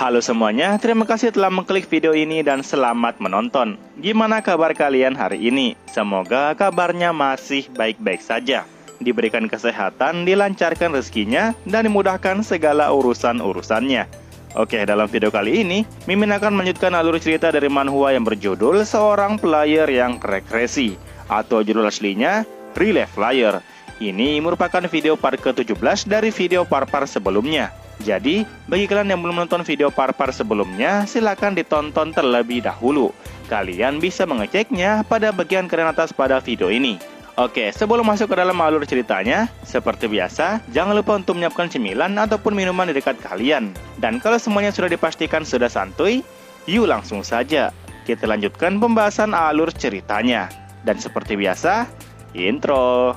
Halo semuanya, terima kasih telah mengklik video ini dan selamat menonton. Gimana kabar kalian hari ini? Semoga kabarnya masih baik-baik saja. Diberikan kesehatan, dilancarkan rezekinya, dan dimudahkan segala urusan-urusannya. Oke, dalam video kali ini, Mimin akan melanjutkan alur cerita dari manhwa yang berjudul Seorang Player yang Regresi, atau judul aslinya Relief Player. Ini merupakan video part ke-17 dari video par-par sebelumnya. Jadi, bagi kalian yang belum menonton video par-par sebelumnya, silakan ditonton terlebih dahulu. Kalian bisa mengeceknya pada bagian kanan atas pada video ini. Oke, sebelum masuk ke dalam alur ceritanya, seperti biasa, jangan lupa untuk menyiapkan cemilan ataupun minuman di dekat kalian. Dan kalau semuanya sudah dipastikan sudah santuy, yuk langsung saja kita lanjutkan pembahasan alur ceritanya. Dan seperti biasa, intro.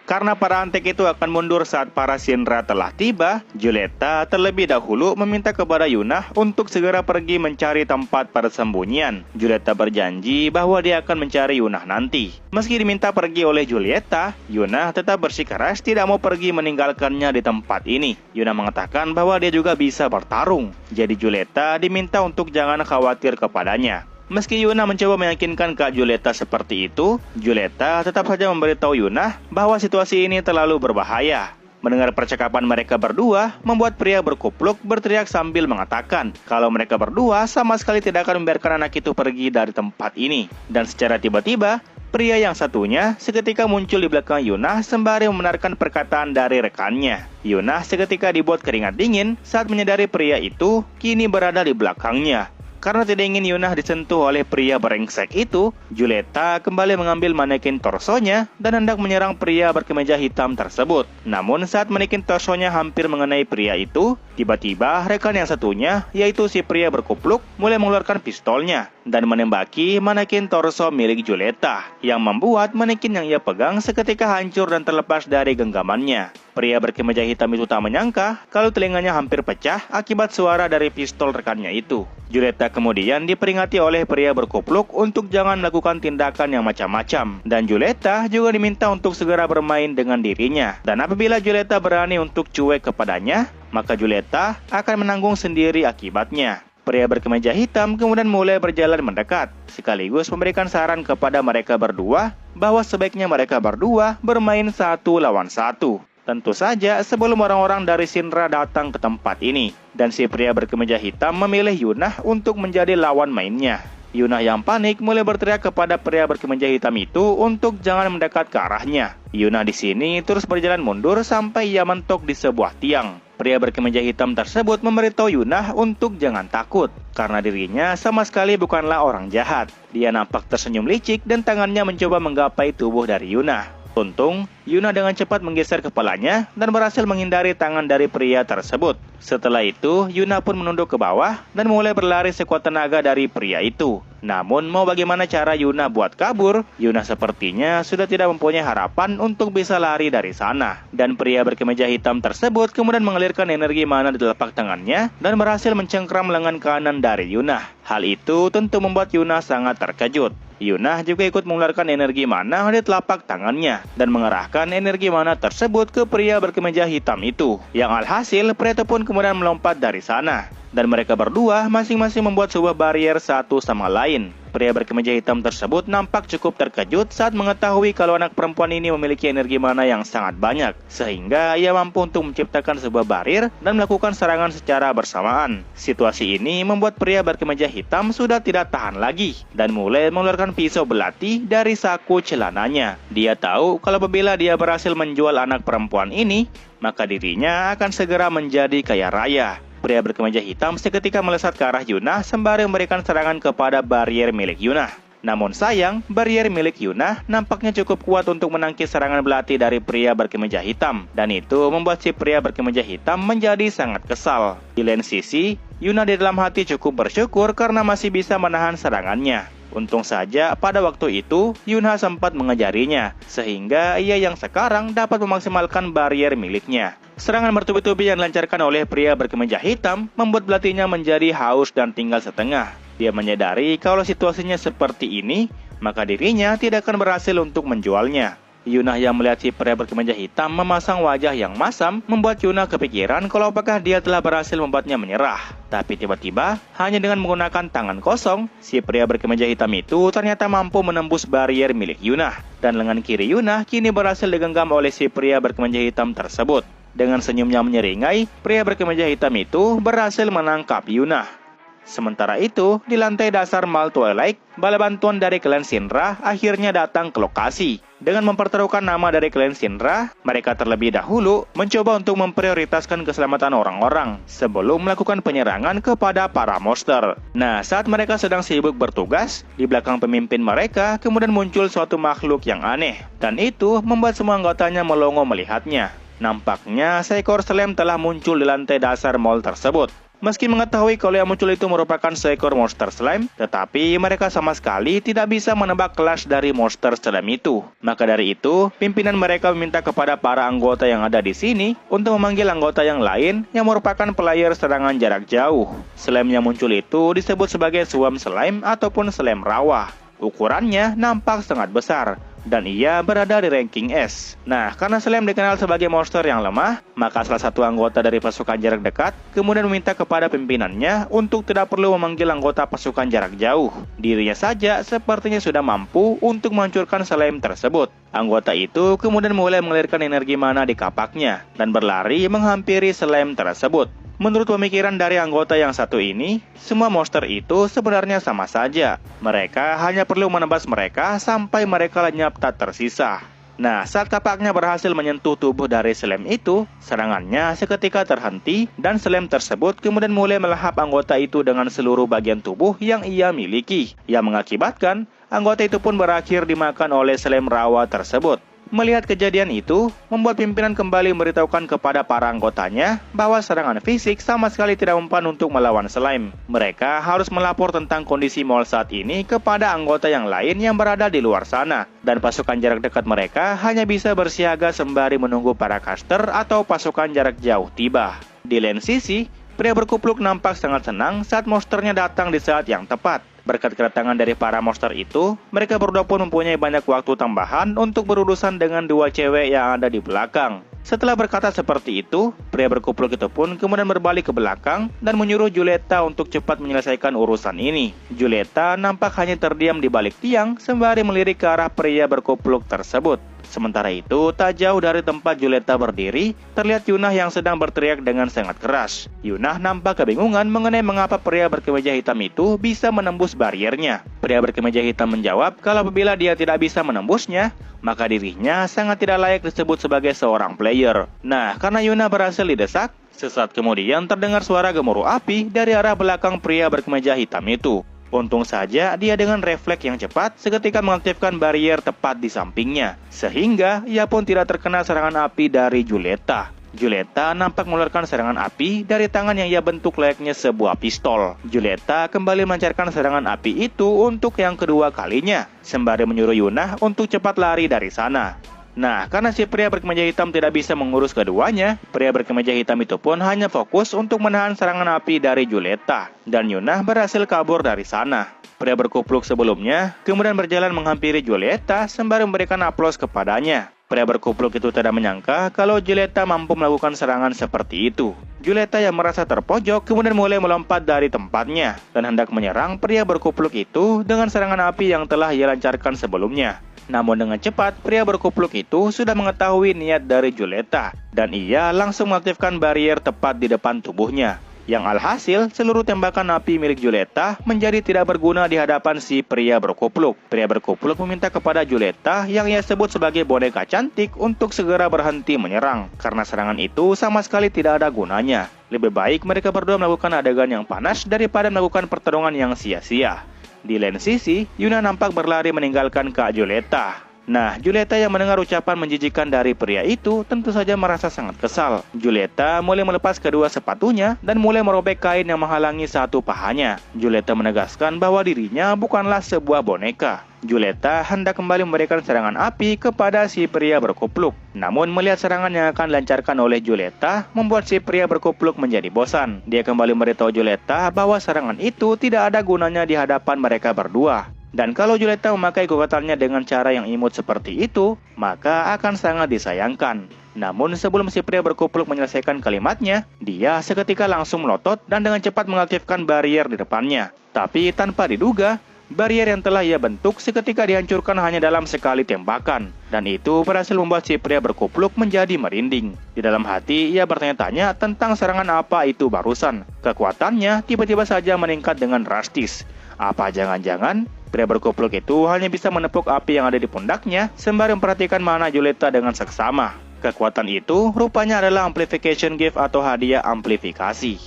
Karena para antek itu akan mundur saat para Shinra telah tiba, Julieta terlebih dahulu meminta kepada Yuna untuk segera pergi mencari tempat persembunyian. Julieta berjanji bahwa dia akan mencari Yuna nanti. Meski diminta pergi oleh Julieta, Yuna tetap bersikeras tidak mau pergi meninggalkannya di tempat ini. Yuna mengatakan bahwa dia juga bisa bertarung. Jadi Julieta diminta untuk jangan khawatir kepadanya. Meski Yuna mencoba meyakinkan Kak Julieta seperti itu, Julieta tetap saja memberitahu Yuna bahwa situasi ini terlalu berbahaya. Mendengar percakapan mereka berdua, membuat pria berkupluk berteriak sambil mengatakan kalau mereka berdua sama sekali tidak akan membiarkan anak itu pergi dari tempat ini. Dan secara tiba-tiba, pria yang satunya seketika muncul di belakang Yuna sembari membenarkan perkataan dari rekannya. Yuna seketika dibuat keringat dingin saat menyadari pria itu kini berada di belakangnya. Karena tidak ingin Yuna disentuh oleh pria brengsek itu, Julieta kembali mengambil manekin torsonya dan hendak menyerang pria berkemeja hitam tersebut. Namun saat manekin torsonya hampir mengenai pria itu, tiba-tiba rekan yang satunya, yaitu si pria berkupluk, mulai mengeluarkan pistolnya dan menembaki manekin torso milik Julieta, yang membuat manekin yang ia pegang seketika hancur dan terlepas dari genggamannya. Pria berkemeja hitam itu tak menyangka kalau telinganya hampir pecah akibat suara dari pistol rekannya itu. Julieta kemudian diperingati oleh pria berkupluk untuk jangan melakukan tindakan yang macam-macam. Dan Julieta juga diminta untuk segera bermain dengan dirinya. Dan apabila Julieta berani untuk cuek kepadanya, maka Julieta akan menanggung sendiri akibatnya. Pria berkemeja hitam kemudian mulai berjalan mendekat, sekaligus memberikan saran kepada mereka berdua bahwa sebaiknya mereka berdua bermain 1 lawan 1. Tentu saja sebelum orang-orang dari Shinra datang ke tempat ini. Dan si pria berkemeja hitam memilih Yuna untuk menjadi lawan mainnya. Yuna yang panik mulai berteriak kepada pria berkemeja hitam itu untuk jangan mendekat ke arahnya. Yuna di sini terus berjalan mundur sampai ia mentok di sebuah tiang. Pria berkemeja hitam tersebut memberitahu Yuna untuk jangan takut, karena dirinya sama sekali bukanlah orang jahat. Dia nampak tersenyum licik dan tangannya mencoba menggapai tubuh dari Yuna. Untung, Yuna dengan cepat menggeser kepalanya dan berhasil menghindari tangan dari pria tersebut. Setelah itu, Yuna pun menunduk ke bawah dan mulai berlari sekuat tenaga dari pria itu. Namun, mau bagaimana cara Yuna buat kabur? Yuna sepertinya sudah tidak mempunyai harapan untuk bisa lari dari sana. Dan pria berkemeja hitam tersebut kemudian mengalirkan energi mana di telapak tangannya dan berhasil mencengkram lengan kanan dari Yuna. Hal itu tentu membuat Yuna sangat terkejut. Yuna juga ikut mengeluarkan energi mana di telapak tangannya dan mengerahkan energi mana tersebut ke pria berkemeja hitam itu. Yang alhasil, pria itu pun kemudian melompat dari sana. Dan mereka berdua masing-masing membuat sebuah barrier satu sama lain. Pria berkemeja hitam tersebut nampak cukup terkejut saat mengetahui kalau anak perempuan ini memiliki energi mana yang sangat banyak, sehingga ia mampu untuk menciptakan sebuah barrier dan melakukan serangan secara bersamaan. Situasi ini membuat pria berkemeja hitam sudah tidak tahan lagi dan mulai mengeluarkan pisau belati dari saku celananya. Dia tahu kalau apabila dia berhasil menjual anak perempuan ini, maka dirinya akan segera menjadi kaya raya. Pria berkemeja hitam seketika melesat ke arah Yuna sembari memberikan serangan kepada barrier milik Yuna. Namun sayang, barrier milik Yuna nampaknya cukup kuat untuk menangkis serangan belati dari pria berkemeja hitam. Dan itu membuat si pria berkemeja hitam menjadi sangat kesal. Di lain sisi, Yuna di dalam hati cukup bersyukur karena masih bisa menahan serangannya. Untung saja pada waktu itu Yuna sempat mengejarinya, sehingga ia yang sekarang dapat memaksimalkan barrier miliknya. Serangan bertubi-tubi yang dilancarkan oleh pria berkemeja hitam membuat belatinya menjadi haus dan tinggal setengah. Dia menyadari kalau situasinya seperti ini, maka dirinya tidak akan berhasil untuk menjualnya. Yuna yang melihat si pria berkemeja hitam memasang wajah yang masam membuat Yuna kepikiran kalau apakah dia telah berhasil membuatnya menyerah. Tapi tiba-tiba, hanya dengan menggunakan tangan kosong, si pria berkemeja hitam itu ternyata mampu menembus barrier milik Yuna. Dan lengan kiri Yuna kini berhasil digenggam oleh si pria berkemeja hitam tersebut. Dengan senyumnya menyeringai, pria berkemeja hitam itu berhasil menangkap Yuna. Sementara itu, di lantai dasar Mall Twilight, bala bantuan dari klan Shinra akhirnya datang ke lokasi. Dengan mempertaruhkan nama dari klan Shinra, mereka terlebih dahulu mencoba untuk memprioritaskan keselamatan orang-orang sebelum melakukan penyerangan kepada para monster. Nah, saat mereka sedang sibuk bertugas, di belakang pemimpin mereka kemudian muncul suatu makhluk yang aneh. Dan itu membuat semua anggotanya melongo melihatnya. Nampaknya seekor slime telah muncul di lantai dasar mall tersebut. Meski mengetahui kalau yang muncul itu merupakan seekor monster slime, tetapi mereka sama sekali tidak bisa menebak kelas dari monster slime itu. Maka dari itu, pimpinan mereka meminta kepada para anggota yang ada di sini untuk memanggil anggota yang lain yang merupakan player serangan jarak jauh. Slime yang muncul itu disebut sebagai swarm slime ataupun slime rawa. Ukurannya nampak sangat besar, dan ia berada di ranking S. Nah, karena slime dikenal sebagai monster yang lemah, maka salah satu anggota dari pasukan jarak dekat kemudian meminta kepada pimpinannya untuk tidak perlu memanggil anggota pasukan jarak jauh. Dirinya saja sepertinya sudah mampu untuk menghancurkan slime tersebut. Anggota itu kemudian mulai mengalirkan energi mana di kapaknya dan berlari menghampiri slime tersebut. Menurut pemikiran dari anggota yang satu ini, semua monster itu sebenarnya sama saja. Mereka hanya perlu menebas mereka sampai mereka lenyap tak tersisa. Nah, saat kapaknya berhasil menyentuh tubuh dari slime itu, serangannya seketika terhenti dan slime tersebut kemudian mulai melahap anggota itu dengan seluruh bagian tubuh yang ia miliki, yang mengakibatkan anggota itu pun berakhir dimakan oleh slime rawa tersebut. Melihat kejadian itu, membuat pimpinan kembali memberitahukan kepada para anggotanya bahwa serangan fisik sama sekali tidak mempan untuk melawan slime. Mereka harus melapor tentang kondisi mall saat ini kepada anggota yang lain yang berada di luar sana. Dan pasukan jarak dekat mereka hanya bisa bersiaga sembari menunggu para caster atau pasukan jarak jauh tiba. Di lain sisi, pria berkupluk nampak sangat senang saat monsternya datang di saat yang tepat. Berkat kedatangan dari para monster itu, mereka berdua pun mempunyai banyak waktu tambahan untuk berurusan dengan dua cewek yang ada di belakang. Setelah berkata seperti itu, pria berkupluk itu pun kemudian berbalik ke belakang dan menyuruh Julieta untuk cepat menyelesaikan urusan ini. Julieta nampak hanya terdiam di balik tiang sembari melirik ke arah pria berkupluk tersebut. Sementara itu, tak jauh dari tempat Julieta berdiri, terlihat Yuna yang sedang berteriak dengan sangat keras. Yuna nampak kebingungan mengenai mengapa pria berkemeja hitam itu bisa menembus bariernya. Pria berkemeja hitam menjawab kalau apabila dia tidak bisa menembusnya, maka dirinya sangat tidak layak disebut sebagai seorang player. Nah, karena Yuna berhasil didesak, sesaat kemudian terdengar suara gemuruh api dari arah belakang pria berkemeja hitam itu. Untung saja dia dengan refleks yang cepat seketika mengaktifkan barrier tepat di sampingnya, sehingga ia pun tidak terkena serangan api dari Julieta. Julieta nampak mengeluarkan serangan api dari tangan yang ia bentuk layaknya sebuah pistol. Julieta kembali melancarkan serangan api itu untuk yang kedua kalinya, sembari menyuruh Yuna untuk cepat lari dari sana. Nah, karena si pria berkemeja hitam tidak bisa mengurus keduanya, pria berkemeja hitam itu pun hanya fokus untuk menahan serangan api dari Julieta, dan Yuna berhasil kabur dari sana. Pria berkupluk sebelumnya kemudian berjalan menghampiri Julieta sembari memberikan aplaus kepadanya. Pria berkupluk itu tidak menyangka kalau Julieta mampu melakukan serangan seperti itu. Julieta yang merasa terpojok kemudian mulai melompat dari tempatnya dan hendak menyerang pria berkupluk itu dengan serangan api yang telah ia lancarkan sebelumnya. Namun dengan cepat, pria berkupluk itu sudah mengetahui niat dari Julieta, dan ia langsung mengaktifkan barrier tepat di depan tubuhnya. Yang alhasil, seluruh tembakan api milik Julieta menjadi tidak berguna di hadapan si pria berkupluk. Pria berkupluk meminta kepada Julieta yang ia sebut sebagai boneka cantik untuk segera berhenti menyerang, karena serangan itu sama sekali tidak ada gunanya. Lebih baik mereka berdua melakukan adegan yang panas daripada melakukan pertarungan yang sia-sia. Di lain sisi, Yuna nampak berlari meninggalkan Kak Julieta. Nah, Julieta yang mendengar ucapan menjijikan dari pria itu tentu saja merasa sangat kesal. Julieta mulai melepas kedua sepatunya dan mulai merobek kain yang menghalangi satu pahanya. Julieta menegaskan bahwa dirinya bukanlah sebuah boneka. Julieta hendak kembali memberikan serangan api kepada si pria berkupluk. Namun melihat serangan yang akan dilancarkan oleh Julieta membuat si pria berkupluk menjadi bosan. Dia kembali memberitahu Julieta bahwa serangan itu tidak ada gunanya di hadapan mereka berdua. Dan kalau Julieta memakai kekuatannya dengan cara yang imut seperti itu, maka akan sangat disayangkan. Namun sebelum si pria berkupluk menyelesaikan kalimatnya, dia seketika langsung melotot dan dengan cepat mengaktifkan barrier di depannya. Tapi tanpa diduga, barrier yang telah ia bentuk seketika dihancurkan hanya dalam sekali tembakan. Dan itu berhasil membuat si pria berkupluk menjadi merinding. Di dalam hati, ia bertanya-tanya tentang serangan apa itu barusan. Kekuatannya tiba-tiba saja meningkat dengan drastis. Apa jangan-jangan pria berkupluk itu hanya bisa menepuk api yang ada di pundaknya sembari memperhatikan mana Julieta dengan seksama. Kekuatan itu rupanya adalah amplification gift atau hadiah amplifikasi.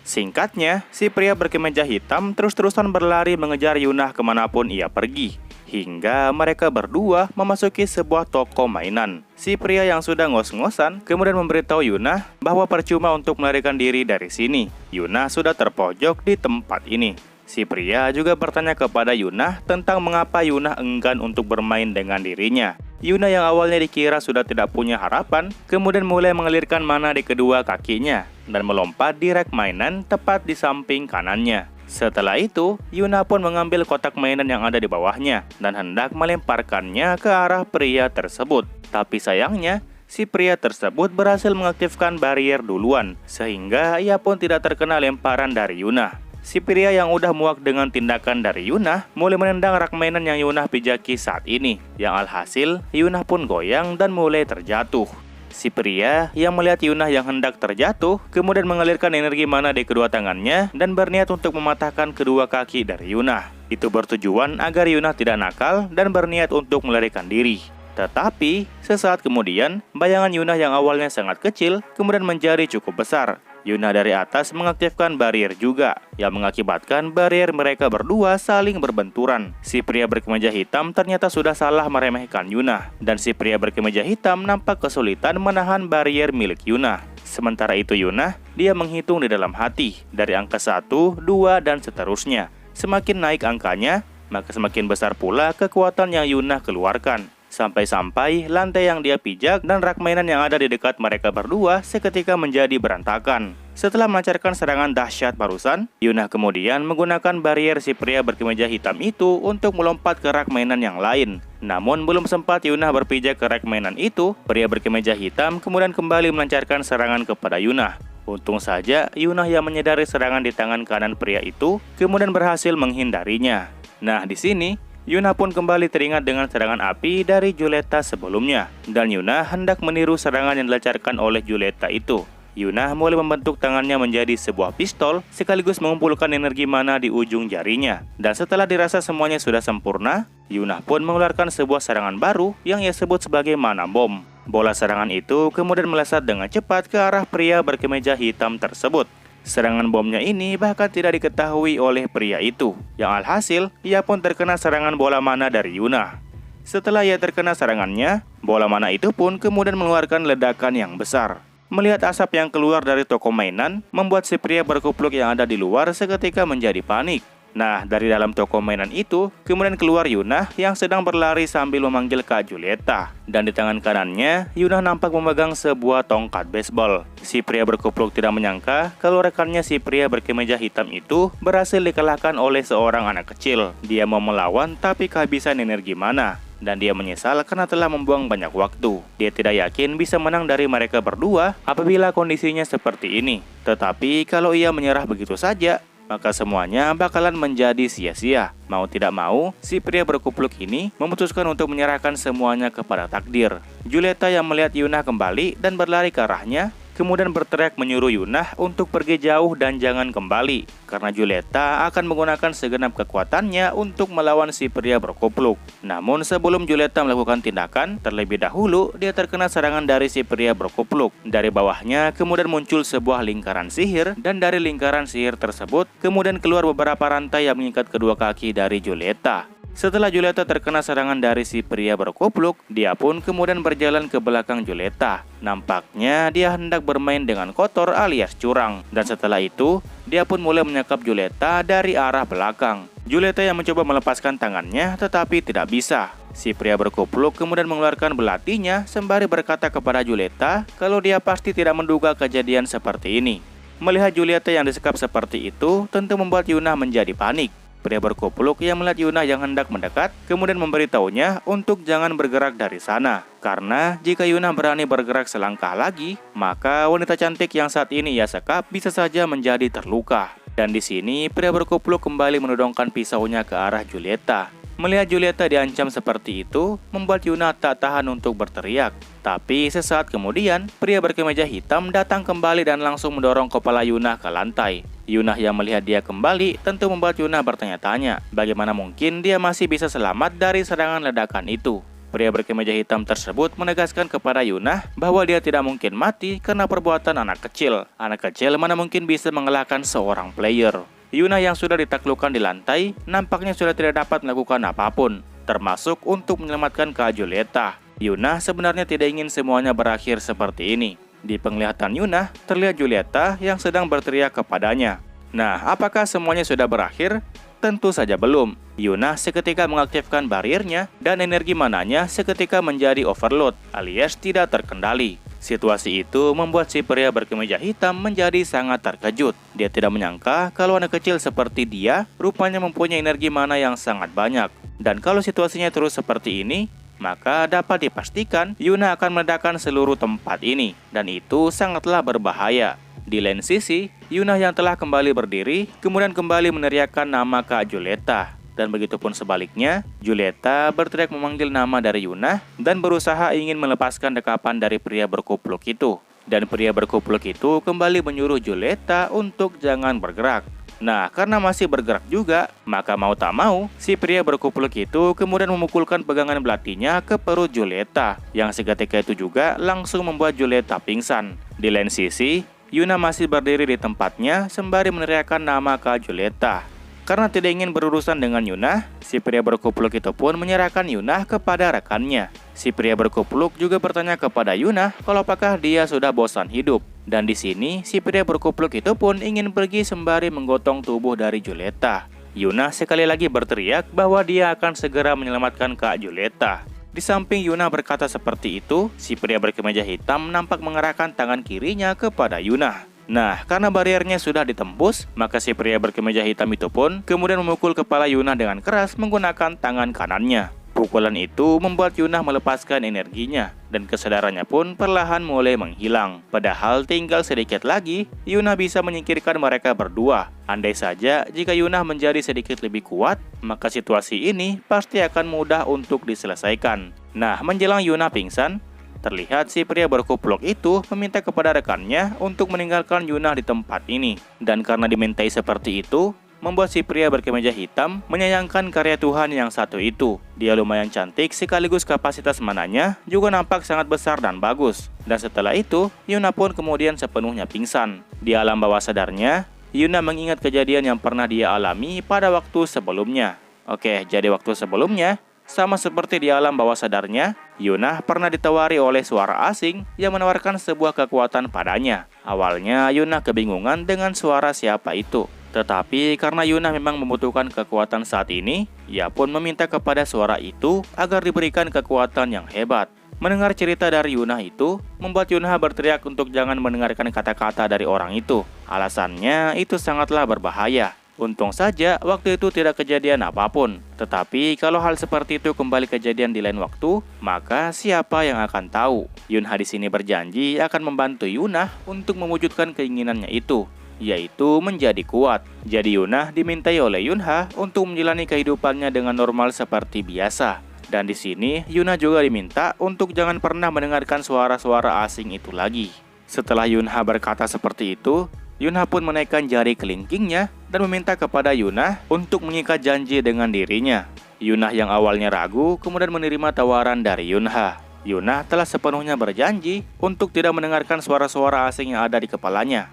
Singkatnya, si pria berkemeja hitam terus-terusan berlari mengejar Yunah kemanapun ia pergi. Hingga mereka berdua memasuki sebuah toko mainan. Si pria yang sudah ngos-ngosan kemudian memberitahu Yunah bahwa percuma untuk melarikan diri dari sini. Yunah sudah terpojok di tempat ini. Si pria juga bertanya kepada Yunah tentang mengapa Yunah enggan untuk bermain dengan dirinya. Yunah yang awalnya dikira sudah tidak punya harapan, kemudian mulai mengalirkan mana di kedua kakinya dan melompat di rak mainan tepat di samping kanannya. Setelah itu, Yunah pun mengambil kotak mainan yang ada di bawahnya dan hendak melemparkannya ke arah pria tersebut. Tapi sayangnya, si pria tersebut berhasil mengaktifkan barrier duluan, sehingga ia pun tidak terkena lemparan dari Yunah. Si pria yang udah muak dengan tindakan dari Yunah mulai menendang rak mainan yang Yunah pijaki saat ini. Yang alhasil, Yunah pun goyang dan mulai terjatuh. Si pria yang melihat Yunah yang hendak terjatuh kemudian mengalirkan energi mana di kedua tangannya dan berniat untuk mematahkan kedua kaki dari Yunah. Itu bertujuan agar Yunah tidak nakal dan berniat untuk melarikan diri. Tetapi, sesaat kemudian, bayangan Yunah yang awalnya sangat kecil kemudian menjadi cukup besar. Yunah dari atas mengaktifkan barrier juga, yang mengakibatkan barrier mereka berdua saling berbenturan. Si pria berkemeja hitam ternyata sudah salah meremehkan Yunah, dan si pria berkemeja hitam nampak kesulitan menahan barrier milik Yunah. Sementara itu Yunah, dia menghitung di dalam hati, dari angka 1, 2, dan seterusnya. Semakin naik angkanya, maka semakin besar pula kekuatan yang Yunah keluarkan. Sampai-sampai lantai yang dia pijak dan rak mainan yang ada di dekat mereka berdua seketika menjadi berantakan. Setelah melancarkan serangan dahsyat barusan, Yunah kemudian menggunakan barrier si pria berkemeja hitam itu untuk melompat ke rak mainan yang lain. Namun belum sempat Yunah berpijak ke rak mainan itu, pria berkemeja hitam kemudian kembali melancarkan serangan kepada Yunah. Untung saja Yunah yang menyadari serangan di tangan kanan pria itu kemudian berhasil menghindarinya. Nah, di sini Yunah pun kembali teringat dengan serangan api dari Julieta sebelumnya, dan Yunah hendak meniru serangan yang dilancarkan oleh Julieta itu. Yunah mulai membentuk tangannya menjadi sebuah pistol, sekaligus mengumpulkan energi mana di ujung jarinya. Dan setelah dirasa semuanya sudah sempurna, Yunah pun mengeluarkan sebuah serangan baru yang ia sebut sebagai mana bom. Bola serangan itu kemudian melesat dengan cepat ke arah pria berkemeja hitam tersebut. Serangan bomnya ini bahkan tidak diketahui oleh pria itu. Yang alhasil, ia pun terkena serangan bola mana dari Yunah. Setelah ia terkena serangannya, bola mana itu pun kemudian mengeluarkan ledakan yang besar. Melihat asap yang keluar dari toko mainan, membuat si pria berkupluk yang ada di luar seketika menjadi panik. Nah, dari dalam toko mainan itu, kemudian keluar Yunah yang sedang berlari sambil memanggil Kak Julieta. Dan di tangan kanannya, Yunah nampak memegang sebuah tongkat baseball. Si pria berkupluk tidak menyangka kalau rekannya si pria berkemeja hitam itu berhasil dikalahkan oleh seorang anak kecil. Dia mau melawan tapi kehabisan energi mana. Dan dia menyesal karena telah membuang banyak waktu. Dia tidak yakin bisa menang dari mereka berdua apabila kondisinya seperti ini. Tetapi kalau ia menyerah begitu saja, maka semuanya bakalan menjadi sia-sia. Mau tidak mau, si pria berkupluk ini memutuskan untuk menyerahkan semuanya kepada takdir. Julieta yang melihat Yunah kembali dan berlari ke arahnya, kemudian berteriak menyuruh Yunah untuk pergi jauh dan jangan kembali, karena Julieta akan menggunakan segenap kekuatannya untuk melawan si pria berkupluk. Namun sebelum Julieta melakukan tindakan, terlebih dahulu dia terkena serangan dari si pria berkupluk. Dari bawahnya kemudian muncul sebuah lingkaran sihir, dan dari lingkaran sihir tersebut kemudian keluar beberapa rantai yang mengikat kedua kaki dari Julieta. Setelah Julieta terkena serangan dari si pria berkupluk, dia pun kemudian berjalan ke belakang Julieta. Nampaknya dia hendak bermain dengan kotor alias curang. Dan setelah itu, dia pun mulai menyekap Julieta dari arah belakang. Julieta yang mencoba melepaskan tangannya tetapi tidak bisa. Si pria berkupluk kemudian mengeluarkan belatinya sembari berkata kepada Julieta kalau dia pasti tidak menduga kejadian seperti ini. Melihat Julieta yang disekap seperti itu tentu membuat Yunah menjadi panik. Pria berkupluk yang melihat Yuna yang hendak mendekat, kemudian memberitahunya untuk jangan bergerak dari sana. Karena jika Yuna berani bergerak selangkah lagi, maka wanita cantik yang saat ini ia sekap bisa saja menjadi terluka. Dan di sini pria berkupluk kembali menodongkan pisaunya ke arah Julieta. Melihat Julieta diancam seperti itu, membuat Yuna tak tahan untuk berteriak. Tapi sesaat kemudian, pria berkemeja hitam datang kembali dan langsung mendorong kepala Yuna ke lantai. Yuna yang melihat dia kembali tentu membuat Yuna bertanya-tanya, bagaimana mungkin dia masih bisa selamat dari serangan ledakan itu. Pria berkemeja hitam tersebut menegaskan kepada Yuna bahwa dia tidak mungkin mati karena perbuatan anak kecil. Anak kecil mana mungkin bisa mengalahkan seorang player. Yuna yang sudah ditaklukkan di lantai, nampaknya sudah tidak dapat melakukan apapun, termasuk untuk menyelamatkan Kak Julieta. Yuna sebenarnya tidak ingin semuanya berakhir seperti ini. Di penglihatan Yuna, terlihat Julieta yang sedang berteriak kepadanya. Nah, apakah semuanya sudah berakhir? Tentu saja belum. Yuna seketika mengaktifkan bariernya dan energi mananya seketika menjadi overload alias tidak terkendali. Situasi itu membuat si pria berkemeja hitam menjadi sangat terkejut. Dia tidak menyangka kalau anak kecil seperti dia rupanya mempunyai energi mana yang sangat banyak. Dan kalau situasinya terus seperti ini, maka dapat dipastikan Yuna akan meledakkan seluruh tempat ini. Dan itu sangatlah berbahaya. Di lain sisi, Yuna yang telah kembali berdiri, kemudian kembali meneriakkan nama Kak Julieta. Dan begitupun sebaliknya, Julieta berteriak memanggil nama dari Yuna dan berusaha ingin melepaskan dekapan dari pria berkupluk itu. Dan pria berkupluk itu kembali menyuruh Julieta untuk jangan bergerak. Nah, karena masih bergerak juga, maka mau tak mau, si pria berkupluk itu kemudian memukulkan pegangan belatinya ke perut Julieta, yang seketika itu juga langsung membuat Julieta pingsan. Di lain sisi, Yuna masih berdiri di tempatnya sembari meneriakkan nama Kak Julieta. Karena tidak ingin berurusan dengan Yuna, si pria berkupluk itu pun menyerahkan Yuna kepada rekannya. Si pria berkupluk juga bertanya kepada Yuna kalau apakah dia sudah bosan hidup. Dan di sini, si pria berkupluk itu pun ingin pergi sembari menggotong tubuh dari Julieta. Yuna sekali lagi berteriak bahwa dia akan segera menyelamatkan Kak Julieta. Di samping Yuna berkata seperti itu, si pria berkemeja hitam nampak mengerahkan tangan kirinya kepada Yuna. Nah, karena bariernya sudah ditembus, maka si pria berkemeja hitam itu pun kemudian memukul kepala Yuna dengan keras menggunakan tangan kanannya. Pukulan itu membuat Yuna melepaskan energinya, dan kesadarannya pun perlahan mulai menghilang. Padahal tinggal sedikit lagi, Yuna bisa menyingkirkan mereka berdua. Andai saja jika Yuna menjadi sedikit lebih kuat, maka situasi ini pasti akan mudah untuk diselesaikan. Nah, menjelang Yuna pingsan, terlihat si pria berkupluk itu meminta kepada rekannya untuk meninggalkan Yuna di tempat ini. Dan karena dimintai seperti itu, membuat si pria berkemeja hitam menyayangkan karya Tuhan yang satu itu. Dia lumayan cantik sekaligus kapasitas mananya juga nampak sangat besar dan bagus. Dan setelah itu, Yuna pun kemudian sepenuhnya pingsan. Di alam bawah sadarnya, Yuna mengingat kejadian yang pernah dia alami pada waktu sebelumnya. Oke, jadi waktu sebelumnya, sama seperti di alam bawah sadarnya, Yuna pernah ditawari oleh suara asing yang menawarkan sebuah kekuatan padanya. Awalnya Yuna kebingungan dengan suara siapa itu. Tetapi karena Yuna memang membutuhkan kekuatan saat ini, ia pun meminta kepada suara itu agar diberikan kekuatan yang hebat. Mendengar cerita dari Yuna itu, membuat Yuna berteriak untuk jangan mendengarkan kata-kata dari orang itu. Alasannya itu sangatlah berbahaya. Untung saja waktu itu tidak kejadian apapun. Tetapi kalau hal seperti itu kembali kejadian di lain waktu, maka siapa yang akan tahu? Yunha di sini berjanji akan membantu Yuna untuk mewujudkan keinginannya itu, yaitu menjadi kuat. Jadi Yuna dimintai oleh Yunha untuk menjalani kehidupannya dengan normal seperti biasa. Dan di sini Yuna juga diminta untuk jangan pernah mendengarkan suara-suara asing itu lagi. Setelah Yunha berkata seperti itu, Yunha pun menaikkan jari kelingkingnya dan meminta kepada Yuna untuk mengikat janji dengan dirinya. Yuna yang awalnya ragu kemudian menerima tawaran dari Yunha. Yuna telah sepenuhnya berjanji untuk tidak mendengarkan suara-suara asing yang ada di kepalanya.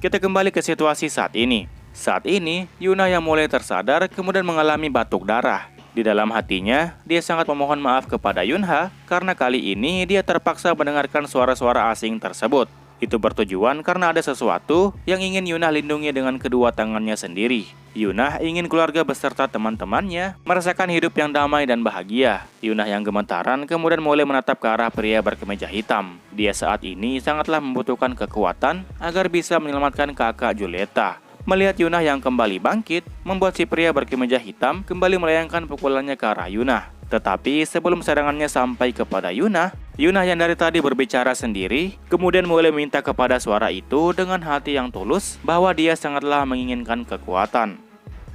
Kita kembali ke situasi saat ini. Saat ini, Yuna yang mulai tersadar kemudian mengalami batuk darah. Di dalam hatinya, dia sangat memohon maaf kepada Yunha karena kali ini dia terpaksa mendengarkan suara-suara asing tersebut. Itu bertujuan karena ada sesuatu yang ingin Yuna lindungi dengan kedua tangannya sendiri. Yuna ingin keluarga beserta teman-temannya merasakan hidup yang damai dan bahagia. Yuna yang gemetaran kemudian mulai menatap ke arah pria berkemeja hitam. Dia saat ini sangatlah membutuhkan kekuatan agar bisa menyelamatkan kakak Julieta. Melihat Yunah yang kembali bangkit, membuat si pria berkemeja hitam kembali melayangkan pukulannya ke arah Yunah. Tetapi sebelum serangannya sampai kepada Yunah yang dari tadi berbicara sendiri, kemudian mulai meminta kepada suara itu dengan hati yang tulus bahwa dia sangatlah menginginkan kekuatan.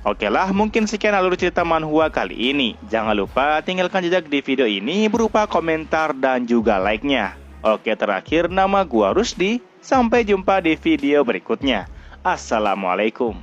Oke lah, mungkin sekian alur cerita manhwa kali ini. Jangan lupa tinggalkan jejak di video ini berupa komentar dan juga like-nya. Oke, terakhir nama gua Rusdi. Sampai jumpa di video berikutnya. Assalamualaikum.